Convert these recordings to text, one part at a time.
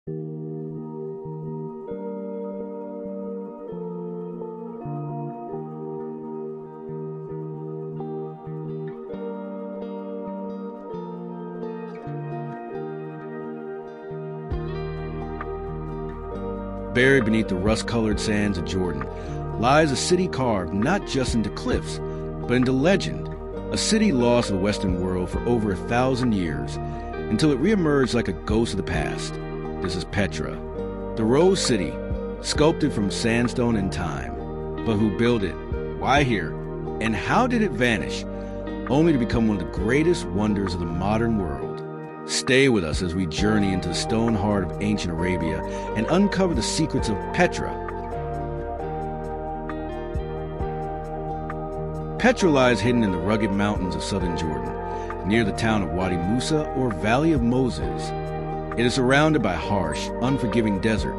Buried beneath the rust-colored sands of Jordan lies a city carved not just into cliffs, but into legend, a city lost to the Western world for over 1,000 years, until it reemerged like a ghost of the past. This is Petra, the Rose City, sculpted from sandstone and time. But who built it? Why here? And how did it vanish, only to become one of the greatest wonders of the modern world? Stay with us as we journey into the stone heart of ancient Arabia and uncover the secrets of Petra. Petra lies hidden in the rugged mountains of southern Jordan, near the town of Wadi Musa or Valley of Moses. It is surrounded by harsh, unforgiving desert,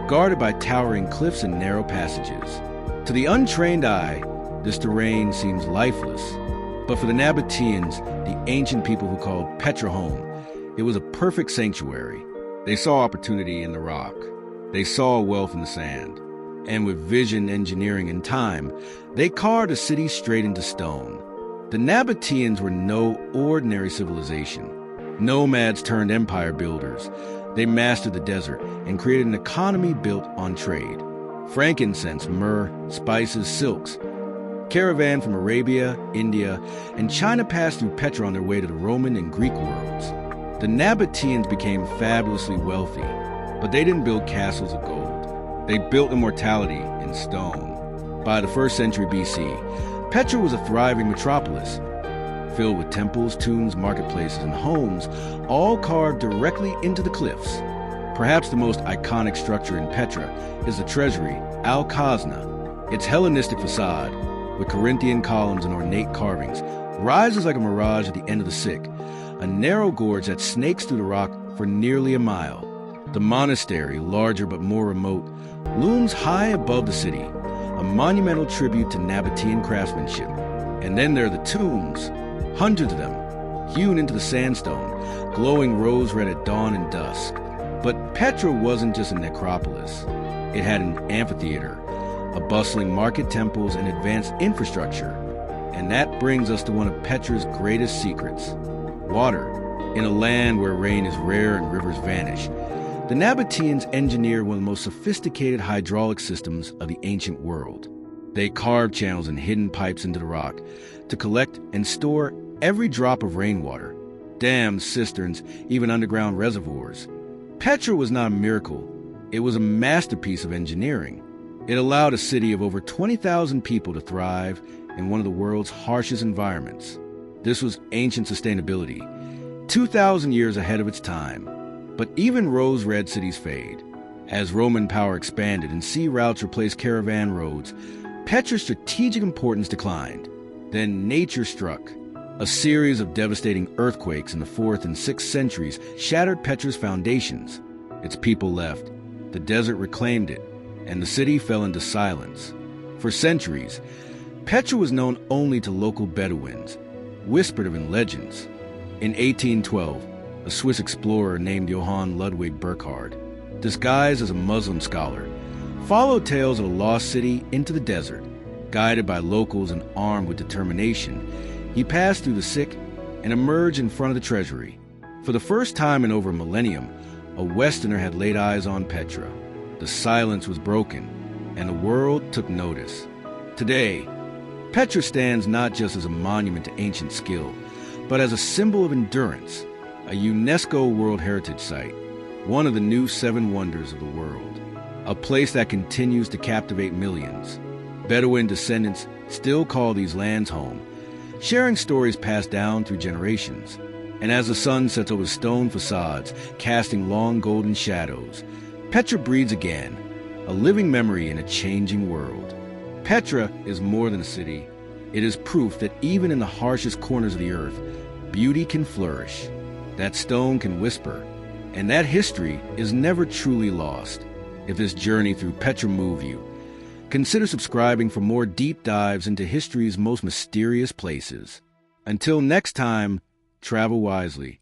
guarded by towering cliffs and narrow passages. To the untrained eye, this terrain seems lifeless, but for the Nabateans, the ancient people who called Petra home, it was a perfect sanctuary. They saw opportunity in the rock. They saw wealth in the sand. And with vision, engineering, and time, they carved a city straight into stone. The Nabateans were no ordinary civilization. Nomads turned empire builders. They mastered the desert and created an economy built on trade. Frankincense, myrrh, spices, silks. Caravan from Arabia, India, and China passed through Petra on their way to the Roman and Greek worlds. The Nabateans became fabulously wealthy, but they didn't build castles of gold. They built immortality in stone. By the 1st century BC, Petra was a thriving metropolis, filled with temples, tombs, marketplaces, and homes, all carved directly into the cliffs. Perhaps the most iconic structure in Petra is the treasury, Al-Khazna. Its Hellenistic facade, with Corinthian columns and ornate carvings, rises like a mirage at the end of the Sick, a narrow gorge that snakes through the rock for nearly a mile. The monastery, larger but more remote, looms high above the city, a monumental tribute to Nabatean craftsmanship. And then there are the tombs, hundreds of them, hewn into the sandstone, glowing rose-red at dawn and dusk. But Petra wasn't just a necropolis. It had an amphitheater, a bustling market, temples, and advanced infrastructure. And that brings us to one of Petra's greatest secrets: water. In a land where rain is rare and rivers vanish, the Nabateans engineered one of the most sophisticated hydraulic systems of the ancient world. They carved channels and hidden pipes into the rock to collect and store every drop of rainwater. Dams, cisterns, even underground reservoirs. Petra was not a miracle. It was a masterpiece of engineering. It allowed a city of over 20,000 people to thrive in one of the world's harshest environments. This was ancient sustainability, 2,000 years ahead of its time. But even rose-red cities fade. As Roman power expanded and sea routes replaced caravan roads, Petra's strategic importance declined. Then nature struck. A series of devastating earthquakes in the 4th and 6th centuries shattered Petra's foundations. Its people left. The desert reclaimed it, and the city fell into silence. For centuries, Petra was known only to local Bedouins, whispered of in legends. In 1812, a Swiss explorer named Johann Ludwig Burckhardt, disguised as a Muslim scholar, followed tales of a lost city into the desert. Guided by locals and armed with determination, he passed through the Sick and emerged in front of the treasury. For the first time in over a millennium, a Westerner had laid eyes on Petra. The silence was broken, and the world took notice. Today, Petra stands not just as a monument to ancient skill, but as a symbol of endurance, a UNESCO World Heritage Site, one of the new 7 wonders of the world, a place that continues to captivate millions. Bedouin descendants still call these lands home, sharing stories passed down through generations. And as the sun sets over stone facades, casting long golden shadows, Petra breathes again, a living memory in a changing world. Petra is more than a city. It is proof that even in the harshest corners of the earth, beauty can flourish, that stone can whisper, and that history is never truly lost. If this journey through Petra moved you, consider subscribing for more deep dives into history's most mysterious places. Until next time, travel wisely.